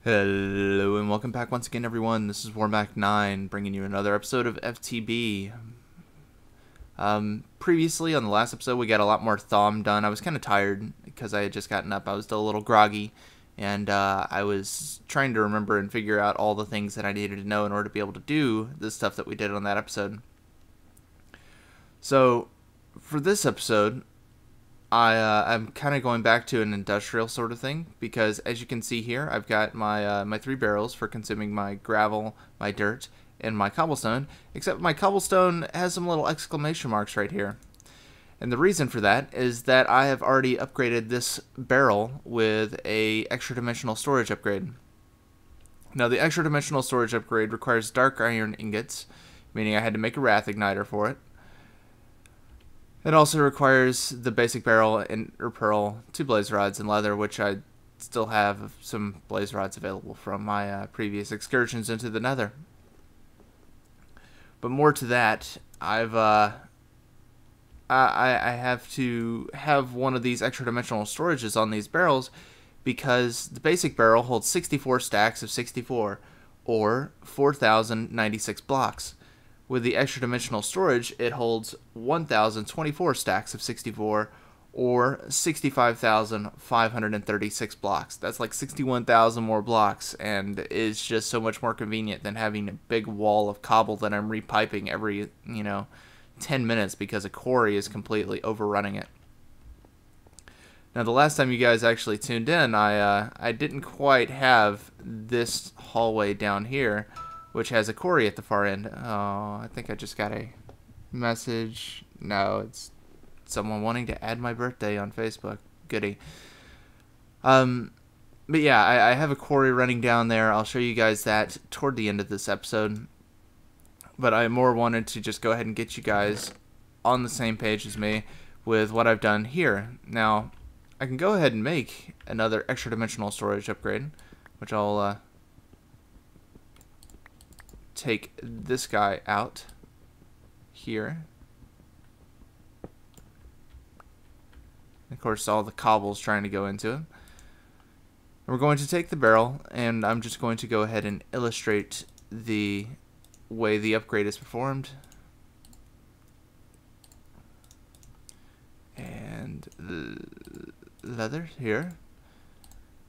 Hello and welcome back once again, everyone. This is Mack 9 bringing you another episode of FTB. Previously on the last episode we got a lot more thumb done. I was kind of tired because I had just gotten up. I was still a little groggy and I was trying to remember and figure out all the things that I needed to know in order to be able to do the stuff that we did on that episode. So for this episode I'm kind of going back to an industrial sort of thing because, as you can see here, I've got my my 3 barrels for consuming my gravel, my dirt, and my cobblestone, except my cobblestone has some little exclamation marks right here. And the reason for that is that I have already upgraded this barrel with a extra dimensional storage upgrade. Now, the extra dimensional storage upgrade requires dark iron ingots, meaning I had to make a wrath igniter for it. It also requires the basic barrel and pearl, 2 blaze rods, and leather, which I still have some blaze rods available from my previous excursions into the nether. But more to that, I have to have one of these extra dimensional storages on these barrels because the basic barrel holds 64 stacks of 64, or 4,096 blocks. With the extra dimensional storage, it holds 1,024 stacks of 64, or 65,536 blocks. That's like 61,000 more blocks, and is just so much more convenient than having a big wall of cobble that I'm repiping every, 10 minutes because a quarry is completely overrunning it. Now, the last time you guys actually tuned in, I didn't quite have this hallway down here, which has a quarry at the far end. Oh, I think I just got a message. No, it's someone wanting to add my birthday on Facebook. Goody. But yeah, I have a quarry running down there. I'll show you guys that toward the end of this episode. But I more wanted to just go ahead and get you guys on the same page as me with what I've done here. Now, I can go ahead and make another extra dimensional storage upgrade, which I'll take this guy out here. Of course, all the cobble's trying to go into it. We're going to take the barrel, and I'm just going to go ahead and illustrate the way the upgrade is performed. And the leather here.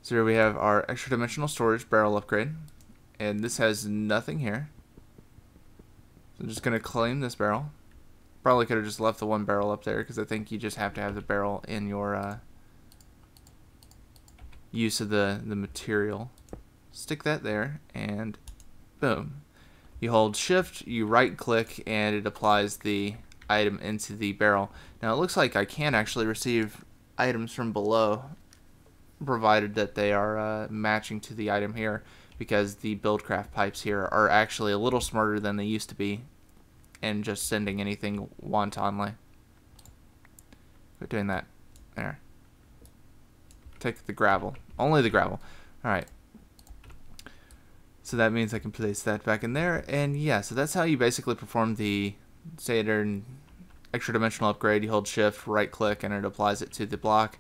So here we have our extra dimensional storage barrel upgrade, and this has nothing here. So I'm just going to claim this barrel. Probably could have just left the one barrel up there because I think you just have to have the barrel in your use of the material. Stick that there and boom. You hold shift, you right click, and it applies the item into the barrel. Now it looks like I can actually receive items from below provided that they are matching to the item here, because the buildcraft pipes here are actually a little smarter than they used to be and just sending anything wantonly. Quit doing that. There. Take the gravel. Only the gravel. Alright. So that means I can place that back in there. And yeah, so that's how you basically perform the standard extra dimensional upgrade. You hold shift, right click, and it applies it to the block,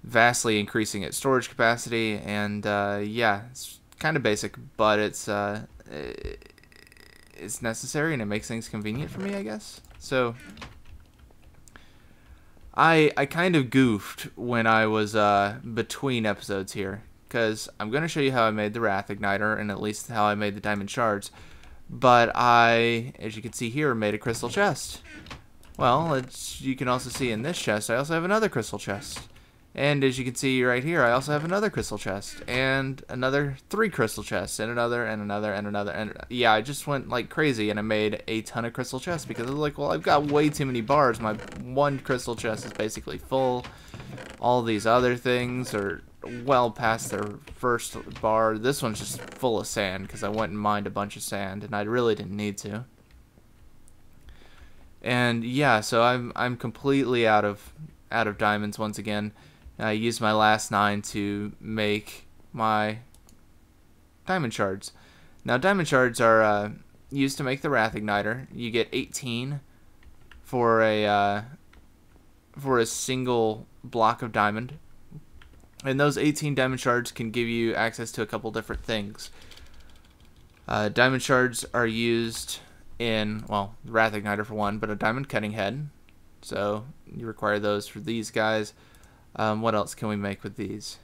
vastly increasing its storage capacity. And yeah, it's kind of basic, but it's necessary and it makes things convenient for me, I guess. So I kind of goofed when I was between episodes here, because I'm going to show you how I made the wrath igniter and at least how I made the diamond shards, but I, as you can see here, made a crystal chest. Well, you can also see in this chest I also have another crystal chest. And as you can see right here, I also have another crystal chest, and another 3 crystal chests, and another, and another, and another, and yeah, I just went like crazy, and I made a ton of crystal chests, because I was like, well, I've got way too many bars. My one crystal chest is basically full. All these other things are well past their first bar. This one's just full of sand, because I went and mined a bunch of sand, and I really didn't need to. And yeah, so I'm completely out of diamonds once again. I used my last 9 to make my diamond shards. Now, diamond shards are used to make the wrath igniter. You get 18 for a single block of diamond. And those 18 diamond shards can give you access to a couple different things. Diamond shards are used in, well, Wrath Igniter for one, but a diamond cutting head. So you require those for these guys. What else can we make with these?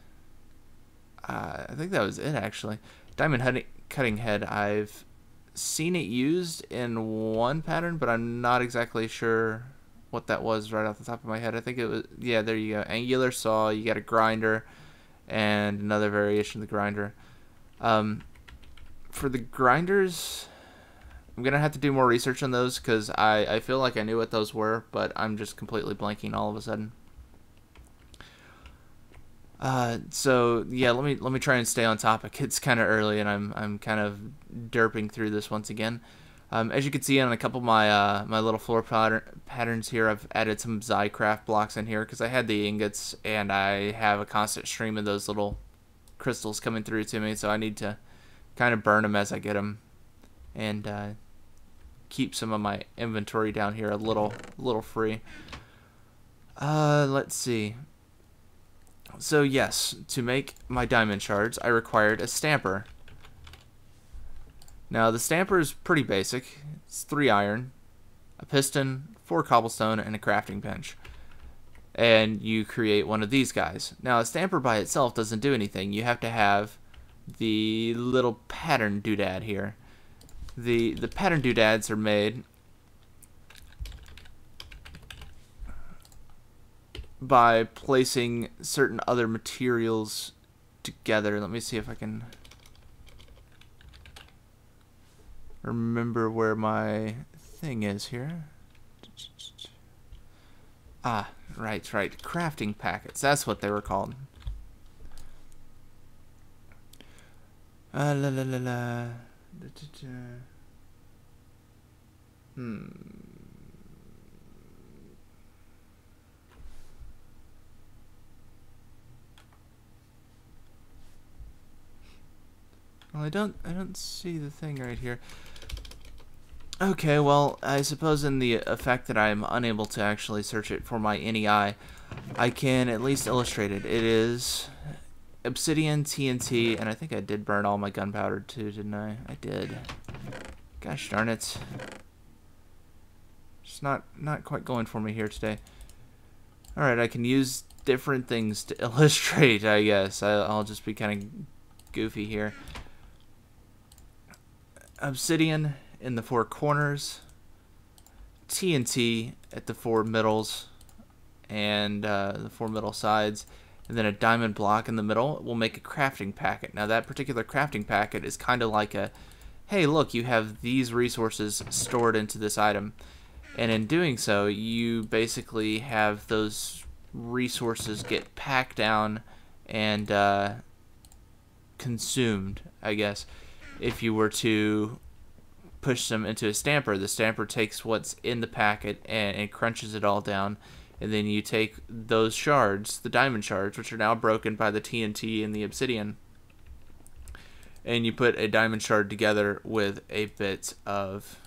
I think that was it, actually. Diamond cutting head, I've seen it used in one pattern, but I'm not exactly sure what that was right off the top of my head. I think it was, yeah, there you go. Angular saw, you got a grinder, and another variation of the grinder. For the grinders, I'm going to have to do more research on those, because I feel like I knew what those were, but I'm just completely blanking all of a sudden. So yeah, let me try and stay on topic. It's kind of early, and I'm kind of derping through this once again. As you can see on a couple of my my little floor patterns here, I've added some Zycraft blocks in here because I had the ingots, and I have a constant stream of those little crystals coming through to me, so I need to kind of burn them as I get them, and keep some of my inventory down here a little free. Let's see. So yes, to make my diamond shards, I required a stamper. Now the stamper is pretty basic. It's 3 iron, a piston, 4 cobblestone, and a crafting bench. And you create one of these guys. Now a stamper by itself doesn't do anything. You have to have the little pattern doodad here. The pattern doodads are made by placing certain other materials together. Let me see if I can remember where my thing is here. Ah, right. Crafting packets. That's what they were called. La la la la. Well, I don't see the thing right here. Okay, well, I suppose in the effect that I'm unable to actually search it for my NEI, I can at least illustrate it. It is obsidian, TNT, and I think I did burn all my gunpowder too, didn't I? I did. Gosh darn it. It's not quite going for me here today. Alright, I can use different things to illustrate, I guess. I'll just be kind of goofy here. Obsidian in the 4 corners, TNT at the 4 middles, and the 4 middle sides, and then a diamond block in the middle will make a crafting packet. Now that particular crafting packet is kind of like a, hey look, you have these resources stored into this item, and in doing so you basically have those resources get packed down and consumed, I guess. If you were to push them into a stamper, the stamper takes what's in the packet and it crunches it all down, and then you take those shards, the diamond shards, which are now broken by the TNT and the obsidian, and you put a diamond shard together with a bit of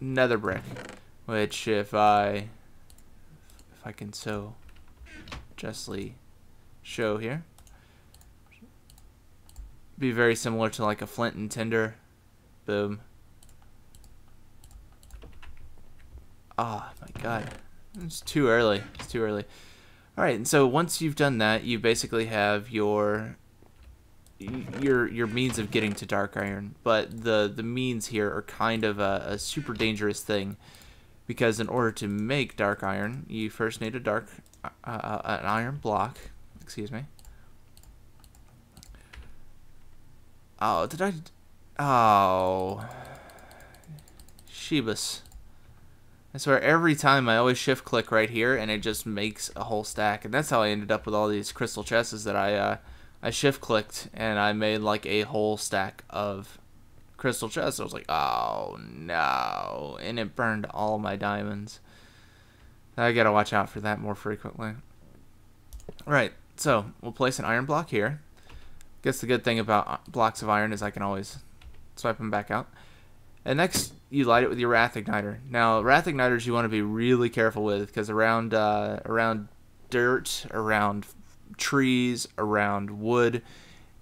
nether brick, which if I can so justly show here, be very similar to like a flint and tinder. Boom. Ah, oh, my god. It's too early. It's too early. Alright, and so once you've done that, you basically have your means of getting to dark iron. But the means here are kind of a super dangerous thing, because in order to make dark iron, you first need an iron block. Excuse me. Oh, did I? Oh. Shebus. I swear, every time I always shift click right here and it just makes a whole stack. And that's how I ended up with all these crystal chests, is that I shift clicked and I made like a whole stack of crystal chests. I was like, oh no. And it burned all my diamonds. I gotta watch out for that more frequently. Alright, so we'll place an iron block here. Guess the good thing about blocks of iron is I can always swipe them back out. And next, you light it with your Wrath Igniter. Now, Wrath Igniters you want to be really careful with, because around dirt, around trees, around wood.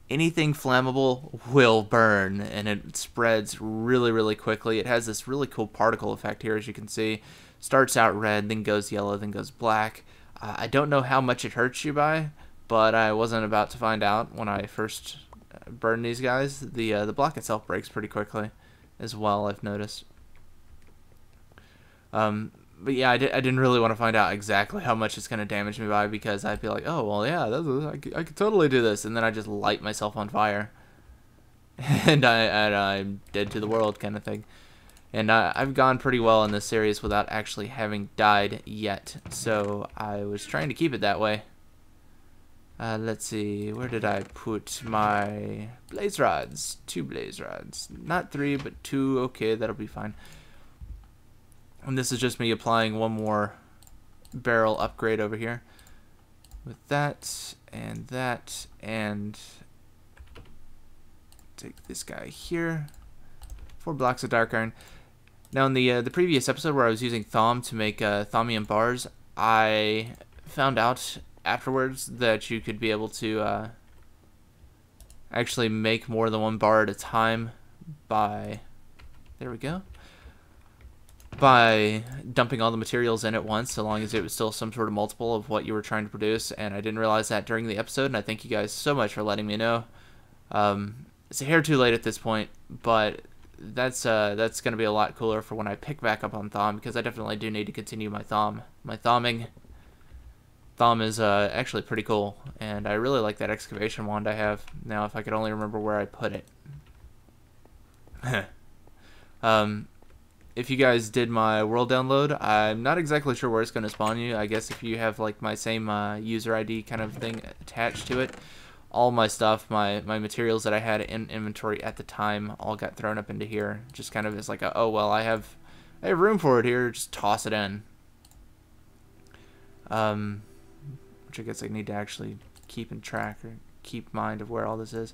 Anything flammable will burn, and it spreads really, really quickly. It has this really cool particle effect here, as you can see. Starts out red, then goes yellow, then goes black. I don't know how much it hurts you by, but I wasn't about to find out when I first burned these guys. The block itself breaks pretty quickly as well, I've noticed. But yeah, I didn't really want to find out exactly how much it's going to damage me by, because I'd be like, oh, well, yeah, I could totally do this. And then I just light myself on fire. And I'm dead to the world kind of thing. And I've gone pretty well in this series without actually having died yet. So I was trying to keep it that way. Let's see, where did I put my blaze rods? 2 blaze rods. Not 3, but 2. Okay, that'll be fine. And this is just me applying one more barrel upgrade over here. With that, and take this guy here. 4 blocks of dark iron. Now in the previous episode where I was using Thom to make Thaumium bars, I found out afterwards that you could be able to actually make more than 1 bar at a time by, there we go, by dumping all the materials in at once, so long as it was still some sort of multiple of what you were trying to produce. And I didn't realize that during the episode, and I thank you guys so much for letting me know. It's a hair too late at this point, but that's going to be a lot cooler for when I pick back up on Thom, because I definitely do need to continue my Thomming. Thom is actually pretty cool, and I really like that excavation wand I have. Now, if I could only remember where I put it. If you guys did my world download, I'm not exactly sure where it's going to spawn you. I guess if you have like my same user ID kind of thing attached to it, all my stuff, my materials that I had in inventory at the time, all got thrown up into here. Just kind of as like a, oh well, I have room for it here, just toss it in. Which I guess I need to actually keep in track or keep mind of where all this is.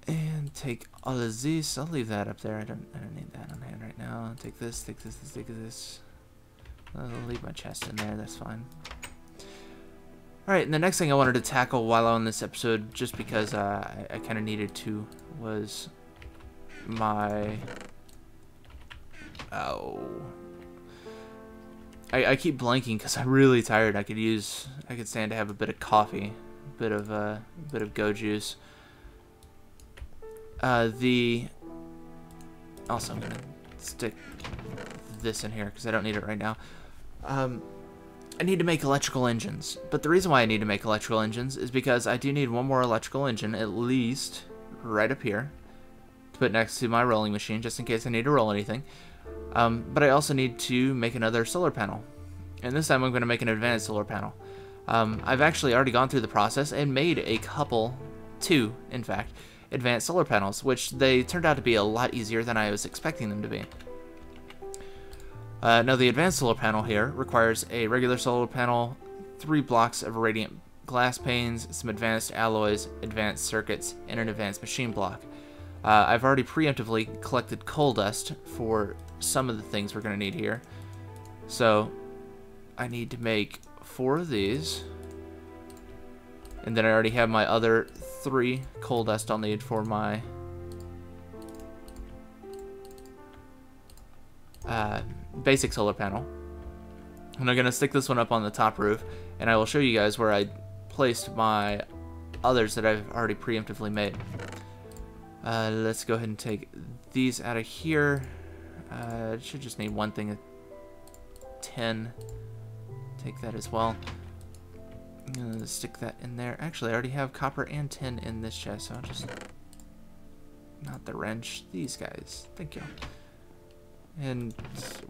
And take all of this. I'll leave that up there. I don't need that on hand right now. Take this, take this, take this. I'll leave my chest in there. That's fine. Alright, and the next thing I wanted to tackle while on this episode, just because I kind of needed to, was my... I keep blanking because I'm really tired. I could stand to have a bit of coffee, a bit of go juice. Also I'm gonna stick this in here because I don't need it right now. I need to make electrical engines, but the reason why I need to make electrical engines is because I do need one more electrical engine, at least right up here, to put next to my rolling machine, just in case I need to roll anything. But I also need to make another solar panel, and this time I'm going to make an advanced solar panel. I've actually already gone through the process and made two, in fact, advanced solar panels, which they turned out to be a lot easier than I was expecting them to be. Now the advanced solar panel here requires a regular solar panel, 3 blocks of radiant glass panes, some advanced alloys, advanced circuits, and an advanced machine block. I've already preemptively collected coal dust for some of the things we're going to need here. So I need to make 4 of these. And then I already have my other 3 coal dust I'll need for my basic solar panel. And I'm going to stick this one up on the top roof, and I will show you guys where I placed my others that I've already preemptively made. Let's go ahead and take these out of here. It should just need one thing of 10. Take that as well. I'm gonna stick that in there. Actually, I already have copper and tin in this chest, so I'll just... Not the wrench, these guys. Thank you. And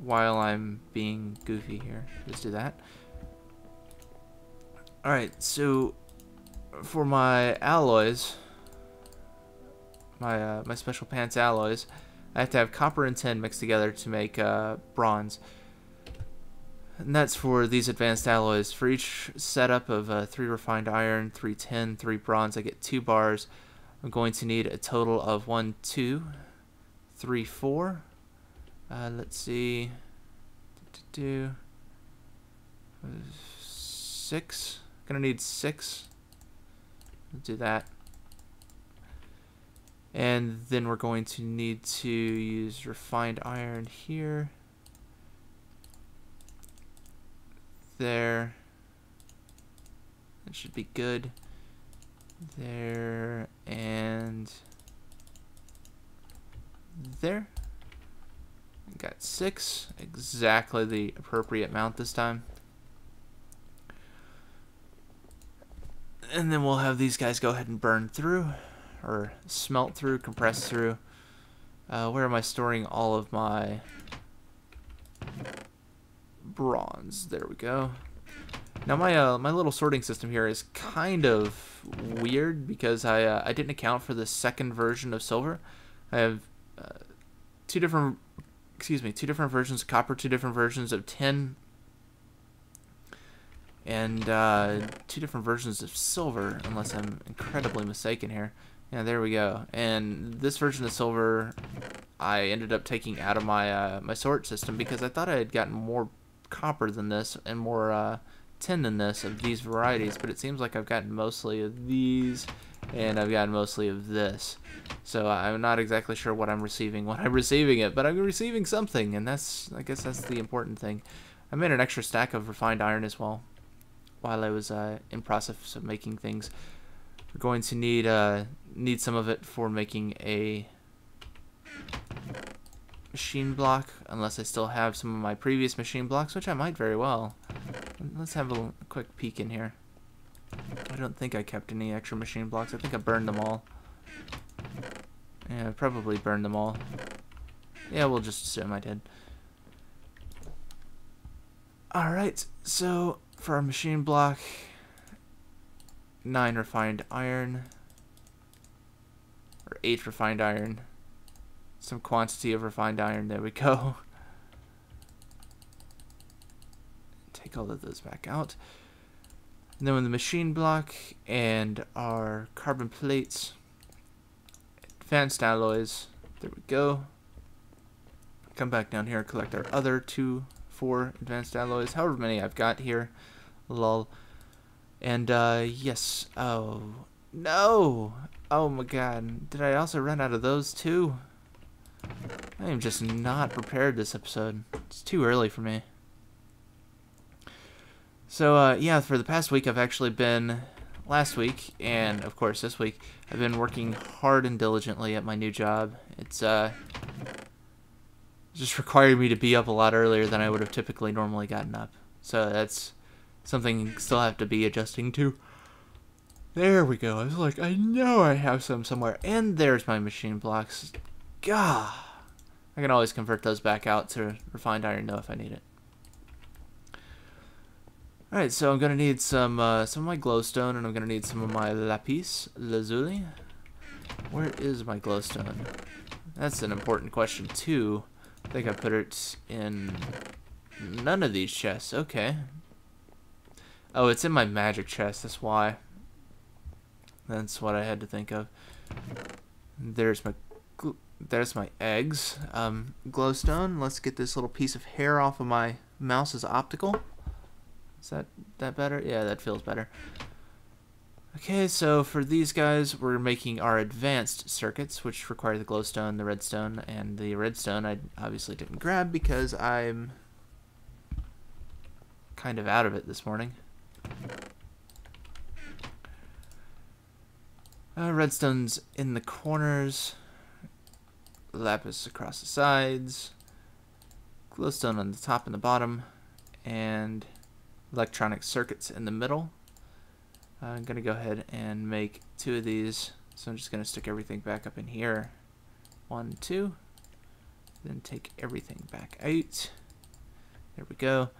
while I'm being goofy here, just do that. Alright, so for my alloys, my special pants alloys, I have to have copper and tin mixed together to make bronze. And that's for these advanced alloys. For each setup of 3 refined iron, 3 tin, 3 bronze, I get 2 bars. I'm going to need a total of 1, 2, 3, 4. Let's see. 6. Gonna need 6. Let's do that. And then we're going to need to use refined iron here. There. That should be good. There and there. Got 6. Exactly the appropriate amount this time. And then we'll have these guys go ahead and burn through, or smelt through, compress through. Where am I storing all of my bronze? There we go. Now my little sorting system here is kind of weird because I didn't account for the second version of silver. I have two different versions of copper, 2 different versions of tin, and 2 different versions of silver, unless I'm incredibly mistaken here. Yeah, there we go. And this version of silver I ended up taking out of my my sort system because I thought I had gotten more copper than this and more tin than this of these varieties, but it seems like I've gotten mostly of these and I've gotten mostly of this. So I'm not exactly sure what I'm receiving when I'm receiving it, but I'm receiving something, and I guess that's the important thing. I made an extra stack of refined iron as well while I was in process of making things. We're going to need some of it for making a machine block, unless I still have some of my previous machine blocks, which I might very well. Let's have a quick peek in here. I don't think I kept any extra machine blocks. I think I burned them all. Yeah, I probably burned them all. Yeah, we'll just assume I did. Alright, so for our machine block, 9 refined iron, or 8 refined iron, some quantity of refined iron, there we go. Take all of those back out. And then with the machine block and our carbon plates, advanced alloys, there we go. Come back down here, collect our other 4 advanced alloys, however many I've got here, lol. And yes, oh no, oh my god, did I also run out of those too? I am just not prepared this episode. It's too early for me. So yeah, for the past week I've actually been, last week and of course this week, I've been working hard and diligently at my new job. It's just required me to be up a lot earlier than I would have typically normally gotten up. So that's something you still have to be adjusting to. There we go. I was like, I know I have some somewhere. And there's my machine blocks. Gah! I can always convert those back out to refined iron though if I need it. Alright, so I'm going to need some of my glowstone, and I'm going to need some of my lapis lazuli. Where is my glowstone? That's an important question too. I think I put it in none of these chests. Okay. Oh, it's in my magic chest. That's why. That's what I had to think of. There's my eggs. Glowstone. Let's get this little piece of hair off of my mouse's optical. Is that better? Yeah, that feels better. Okay, so for these guys, we're making our advanced circuits, which require the glowstone, the redstone, and the redstone I obviously didn't grab because I'm kind of out of it this morning. Redstone's in the corners, lapis across the sides, glowstone on the top and the bottom, and electronic circuits in the middle. I'm going to go ahead and make 2 of these, so I'm just going to stick everything back up in here. 1, 2, then take everything back out. There we go.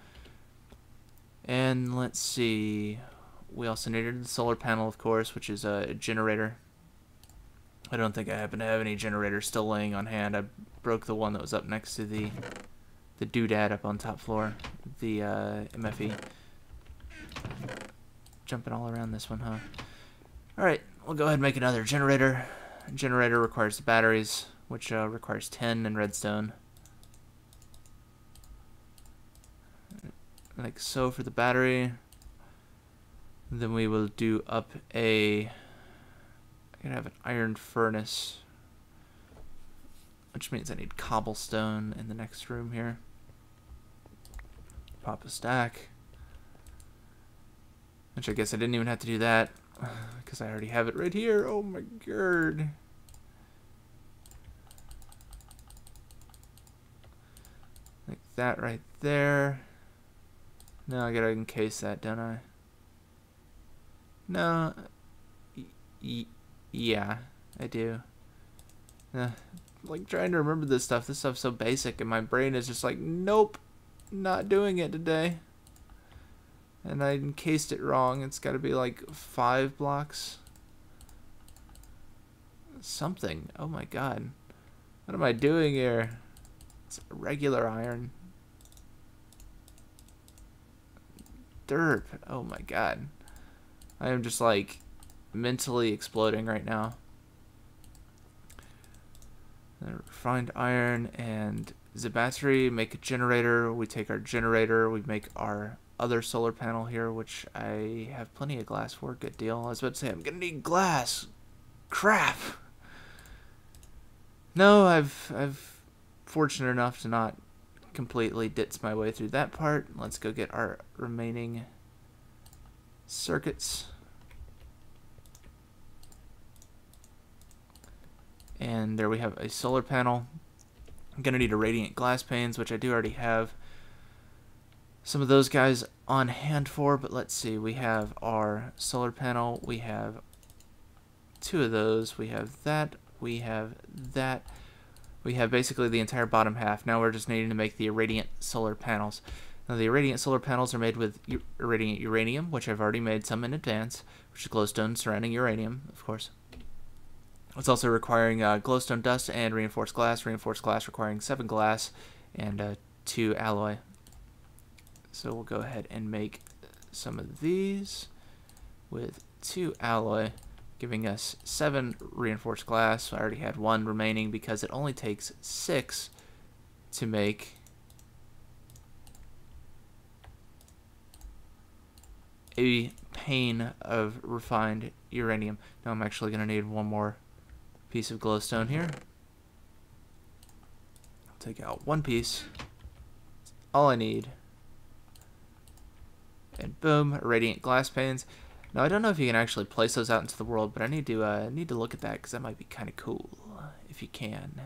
And let's see, we also needed the solar panel, of course, which is a generator. I don't think I happen to have any generators still laying on hand. I broke the one that was up next to the doodad up on top floor, the MFE. Jumping all around this one, huh? Alright, we'll go ahead and make another generator. A generator requires the batteries, which requires tin and redstone. like so for the battery. Then we will do up I'm gonna have an iron furnace, which means I need cobblestone in the next room here. Pop a stack, which I guess I didn't even have to do that because I already have it right here. Oh my god. Like that right there. Now I gotta encase that, don't I? No. Yeah, I do. Like trying to remember this stuff. This stuff's so basic, and my brain is just like, nope, not doing it today. And I encased it wrong. It's got to be like 5 blocks. Something. Oh my god. What am I doing here? It's regular iron. Derp. Oh my god. I am just like mentally exploding right now. Refined iron and the battery, make a generator. We take our generator, we make our other solar panel here, which I have plenty of glass for. Good deal. I was about to say I'm gonna need glass. Crap. No, I've fortunate enough to not completely ditz my way through that part. Let's go get our remaining circuits. And there we have a solar panel. I'm going to need irradiant glass panes, which I do already have some of those guys on hand for, but let's see. We have our solar panel. We have 2 of those. We have that. We have that. We have basically the entire bottom half. Now we're just needing to make the irradiant solar panels. Now the irradiant solar panels are made with irradiant uranium, which I've already made some in advance, which is glowstone surrounding uranium, of course. It's also requiring glowstone dust and reinforced glass requiring 7 glass and 2 alloy. So we'll go ahead and make some of these with 2 alloy, giving us 7 reinforced glass. I already had 1 remaining because it only takes 6 to make a pane of refined uranium. Now I'm actually going to need 1 more piece of glowstone here. I'll take out 1 piece. That's all I need. And boom, irradiant glass panes. Now I don't know if you can actually place those out into the world, but I need to look at that because that might be kind of cool if you can.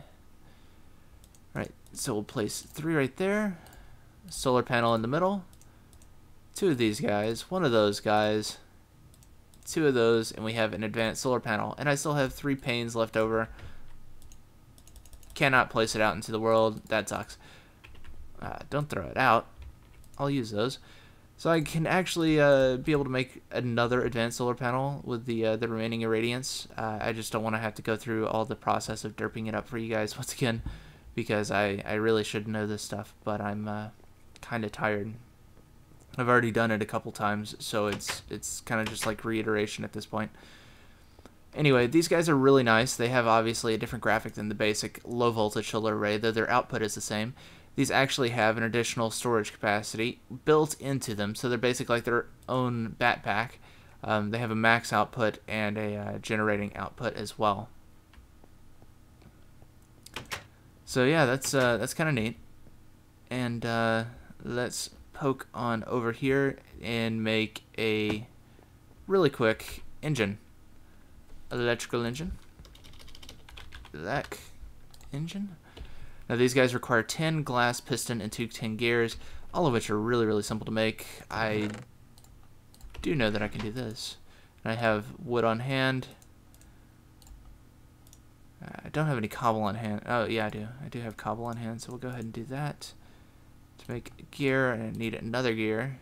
Right, so we'll place 3 right there. Solar panel in the middle. 2 of these guys. 1 of those guys. 2 of those, and we have an advanced solar panel. And I still have 3 panes left over. Cannot place it out into the world. That sucks. Don't throw it out. I'll use those. So I can actually be able to make another advanced solar panel with the remaining irradiance. I just don't want to have to go through all the process of derping it up for you guys once again, because I really should know this stuff, but I'm kind of tired. I've already done it a couple times, so it's kind of just like reiteration at this point. Anyway, these guys are really nice. They have obviously a different graphic than the basic low voltage solar array, though their output is the same. These actually have an additional storage capacity built into them, so they're basically like their own backpack. They have a max output and a generating output as well. So yeah, that's kind of neat. And let's poke on over here and make a really quick engine. Electrical engine. Black engine. Now these guys require 10 glass piston and 2 tin gears, all of which are really, really simple to make. I do know that I can do this. And I have wood on hand. I don't have any cobble on hand. Oh yeah, I do. I do have cobble on hand, so we'll go ahead and do that. To make a gear, and I need another gear.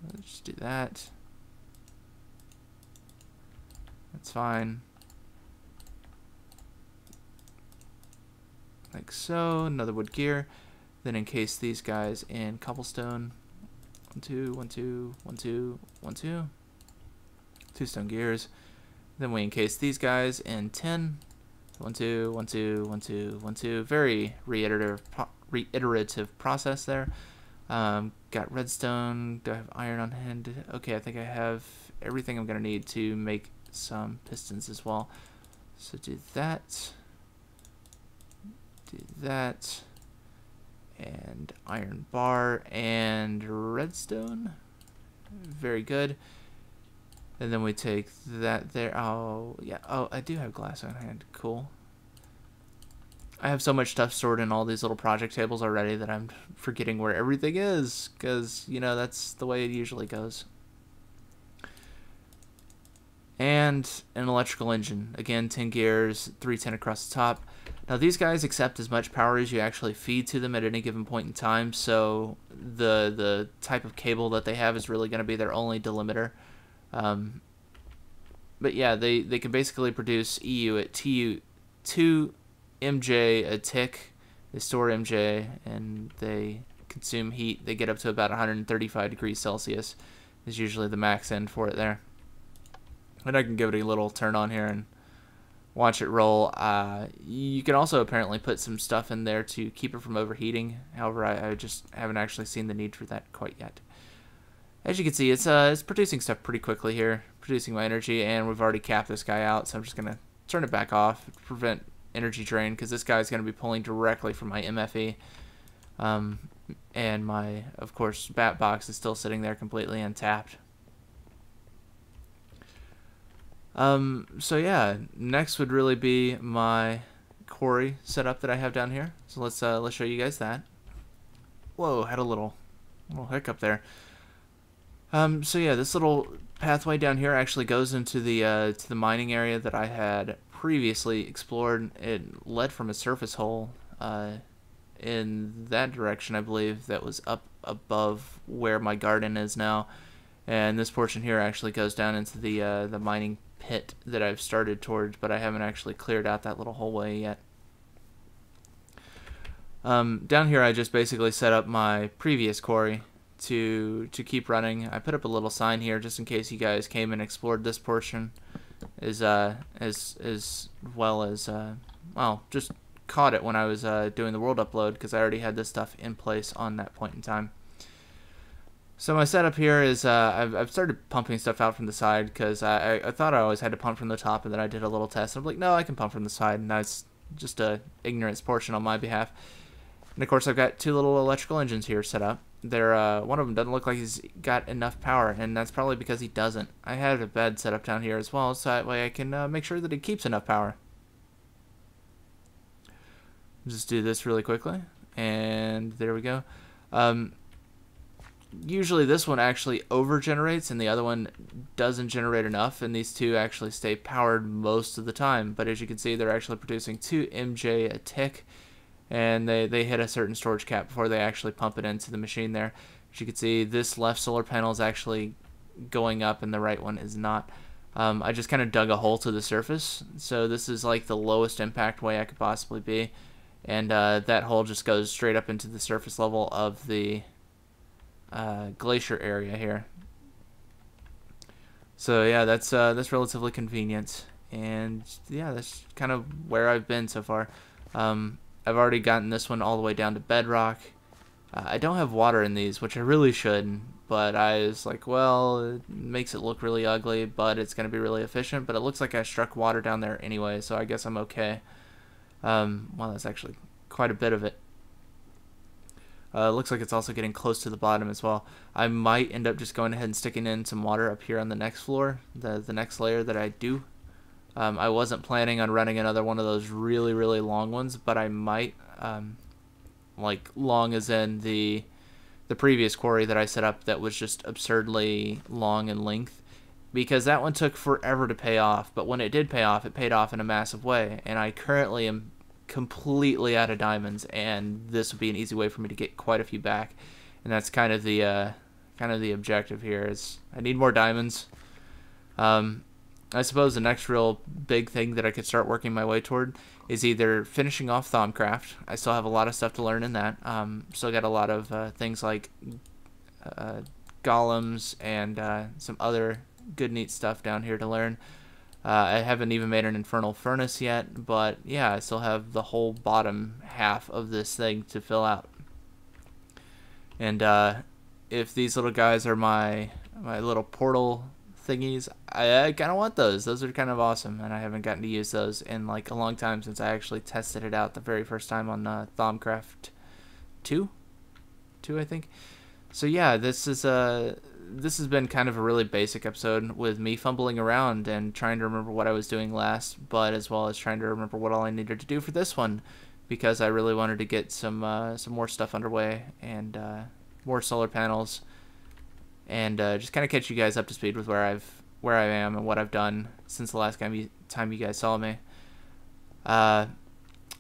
Let's just do that. That's fine. Like so. Another wood gear. Then encase these guys in cobblestone. 1, 2, 1, 2, 1, 2, 1, 2. 2 stone gears. Then we encase these guys in tin. 1, 2, 1, 2, 1, 2, 1, 2. Very reiterative process there. Got redstone. Do I have iron on hand? Okay, I think I have everything I'm gonna need to make some pistons as well. So do that. Do that. And iron bar and redstone. Very good. And then we take that there. Oh, yeah. Oh, I do have glass on hand. Cool. I have so much stuff stored in all these little project tables already that I'm forgetting where everything is. Because, you know, that's the way it usually goes. And an electrical engine. Again, 10 gears, 310 across the top. Now, these guys accept as much power as you actually feed to them at any given point in time. So the type of cable that they have is really going to be their only delimiter. But yeah, they can basically produce EU at 2 MJ a tick. They store MJ and they consume heat. They get up to about 135 degrees Celsius is usually the max end for it there. And I can give it a little turn on here and watch it roll. You can also apparently put some stuff in there to keep it from overheating. However, I just haven't actually seen the need for that quite yet. As you can see, it's producing stuff pretty quickly here, producing my energy, and we've already capped this guy out, so I'm just going to turn it back off to prevent energy drain, because this guy's going to be pulling directly from my MFE. And my, of course, bat box is still sitting there completely untapped. So yeah, next would really be my quarry setup that I have down here. So let's show you guys that. Whoa, had a little hiccup there. So yeah, this little pathway down here actually goes into the to the mining area that I had previously explored. It led from a surface hole in that direction, I believe, that was up above where my garden is now. And this portion here actually goes down into the mining pit that I've started towards, but I haven't actually cleared out that little hallway yet. Down here I just basically set up my previous quarry to keep running. I put up a little sign here just in case you guys came and explored this portion, as well as well, just caught it when I was doing the world upload, because I already had this stuff in place on that point in time. So my setup here is I've started pumping stuff out from the side, because I thought I always had to pump from the top, and then I did a little test. I'm like, no, I can pump from the side, and that's just a ignorance portion on my behalf. And of course, I've got two little electrical engines here set up. They're one of them doesn't look like he's got enough power, and that's probably because he doesn't. I had a bed set up down here as well, so that way I can make sure that it keeps enough power. Just do this really quickly, and there we go. Usually this one actually over-generates and the other one doesn't generate enough, and these two actually stay powered most of the time. But as you can see, they're actually producing 2 MJ a tick, and they hit a certain storage cap before they actually pump it into the machine there. As you can see, this left solar panel is actually going up and the right one is not. I just kind of dug a hole to the surface, so this is like the lowest impact way I could possibly be, and that hole just goes straight up into the surface level of the glacier area here. So yeah, that's relatively convenient, and yeah, that's kind of where I've been so far. I've already gotten this one all the way down to bedrock. I don't have water in these, which I really should, but I was like, well, it makes it look really ugly, but it's going to be really efficient. But it looks like I struck water down there anyway, so I guess I'm okay. Well, that's actually quite a bit of it. Looks like it's also getting close to the bottom as well. I might end up just going ahead and sticking in some water up here on the next floor, the next layer that I do. I wasn't planning on running another one of those really, really long ones, but I might, like long as in the previous quarry that I set up that was just absurdly long in length, because that one took forever to pay off. But when it did pay off, it paid off in a massive way, and I currently am completely out of diamonds, and this would be an easy way for me to get quite a few back. And that's kind of the objective here, is I need more diamonds. I suppose the next real big thing that I could start working my way toward is either finishing off Thumbcraft. I still have a lot of stuff to learn in that. Still got a lot of things like golems and some other good neat stuff down here to learn. I haven't even made an infernal furnace yet, but yeah, I still have the whole bottom half of this thing to fill out. And if these little guys are my little portal thingies, I kind of want those. Those are kind of awesome, and I haven't gotten to use those in like a long time since I actually tested it out the very first time on Thumbcraft 2, I think. So yeah, this has been kind of a really basic episode with me fumbling around and trying to remember what I was doing last, but as well as trying to remember what all I needed to do for this one, because I really wanted to get some more stuff underway and more solar panels, and just kind of catch you guys up to speed with where I am and what I've done since the last time you guys saw me.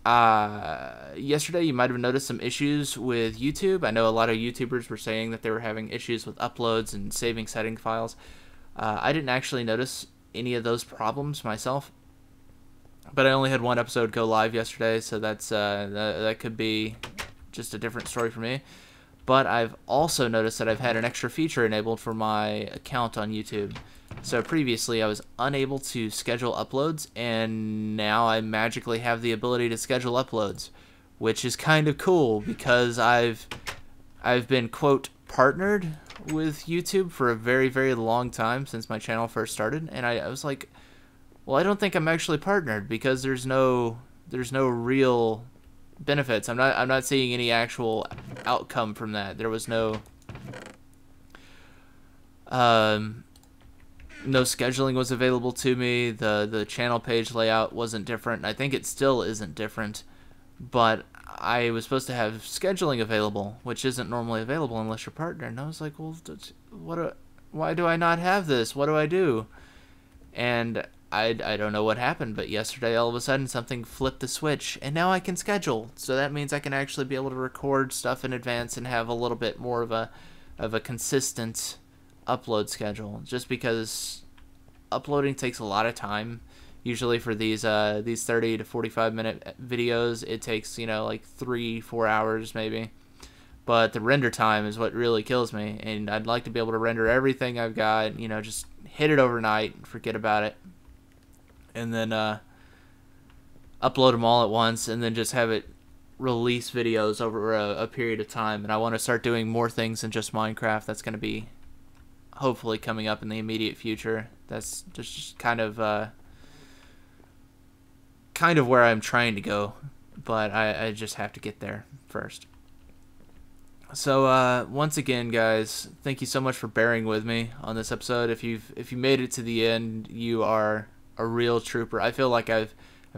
Yesterday you might have noticed some issues with YouTube. I know a lot of YouTubers were saying that they were having issues with uploads and saving setting files. I didn't actually notice any of those problems myself, but I only had one episode go live yesterday, so that could be just a different story for me. But I've also noticed that I've had an extra feature enabled for my account on YouTube. So previously I was unable to schedule uploads, and now I magically have the ability to schedule uploads, which is kind of cool because I've been, quote, partnered with YouTube for a very, very long time since my channel first started, and I was like, well, I don't think I'm actually partnered because there's no real benefits. I'm not seeing any actual outcome from that. There was no scheduling was available to me. The channel page layout wasn't different. I think it still isn't different, but I was supposed to have scheduling available, which isn't normally available unless you're partnered. And I was like, well, why do I not have this? What do I do? And I don't know what happened, but yesterday all of a sudden something flipped the switch, and now I can schedule. So that means I can actually be able to record stuff in advance and have a little bit more of a consistent upload schedule, just because uploading takes a lot of time. Usually for these 30 to 45 minute videos, it takes, like 3-4 hours maybe, but the render time is what really kills me, and I'd like to be able to render everything I've got, just hit it overnight, forget about it, and then upload them all at once, and then just have it release videos over a period of time. And I want to start doing more things than just Minecraft. That's going to be hopefully coming up in the immediate future. That's just kind of where I'm trying to go, but I just have to get there first. So once again, guys, thank you so much for bearing with me on this episode. If you made it to the end, you are a real trooper. I feel like I've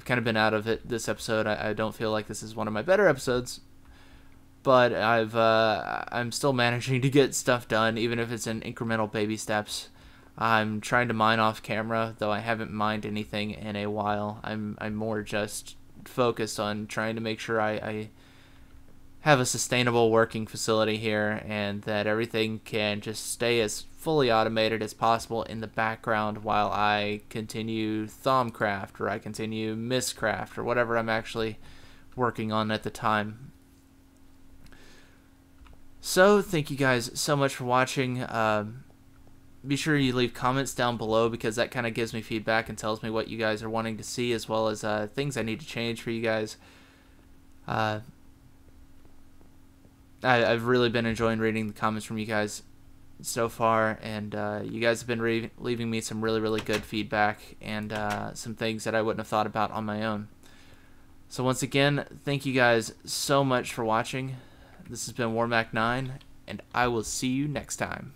kind of been out of it this episode. I don't feel like this is one of my better episodes, but I'm still managing to get stuff done, even if it's in incremental baby steps. I'm trying to mine off camera, though I haven't mined anything in a while. I'm more just focused on trying to make sure I have a sustainable working facility here, and that everything can just stay as fully automated as possible in the background while I continue Thumbcraft, or I continue Mistcraft, or whatever I'm actually working on at the time. So thank you guys so much for watching. Be sure you leave comments down below, because that kind of gives me feedback and tells me what you guys are wanting to see, as well as things I need to change for you guys. I've really been enjoying reading the comments from you guys so far, and you guys have been leaving me some really, really good feedback, and some things that I wouldn't have thought about on my own. So once again, thank you guys so much for watching. This has been Mack 9, and I will see you next time.